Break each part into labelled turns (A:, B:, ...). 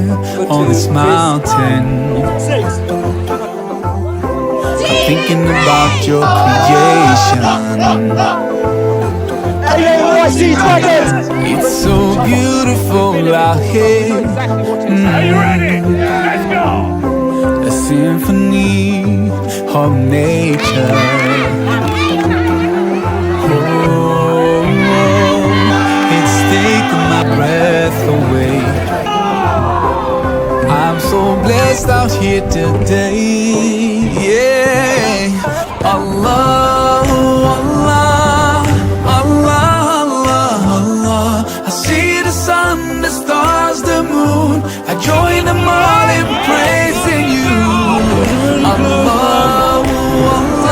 A: here on this mountain, thinking about your creation. It's so beautiful out here.
B: Are you ready? Let's go!
A: A symphony of nature. Oh, it's taking my breath away. I'm so blessed out here today. Yeah, Allah, Allah, Allah, Allah, Allah. I see the sun, the stars, the moon. I join them all in praising you. Allah, Allah,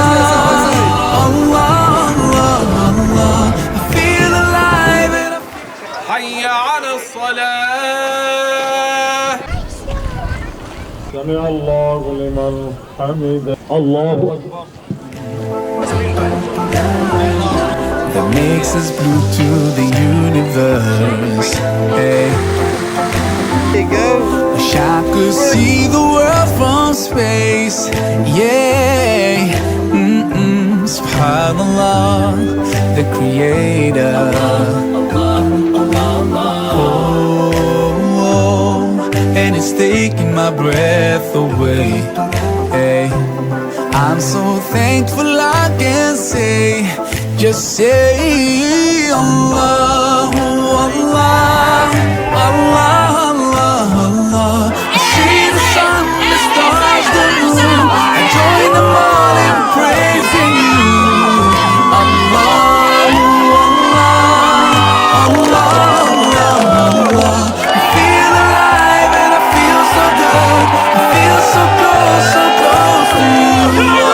A: Allah, Allah, Allah. I feel alive and
B: Hayya ala salah.
C: سمع الله لمن حمده الله أكبر
A: that makes us blue to the universe. Hey.
D: There you go.
A: Wish I could see the world from space. Yeah. Subhanallah, the creator. Oh, and it's taking my breath away. Hey. I'm so thankful I can say, just say Allah, Allah, Allah, Allah, Allah. I see the sun, the stars, the moon. I join them all in praising you. Allah, Allah, Allah, Allah, Allah. I feel alive and I feel so good. I feel so close to you.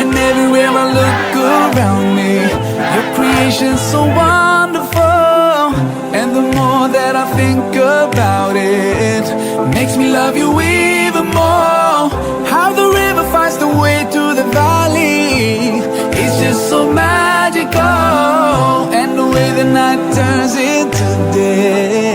A: And everywhere I look around me, your creation's so wonderful. And the more that I think about it, makes me love you even more. How the river finds the way to the valley, it's just so magical. And the way the night turns into day,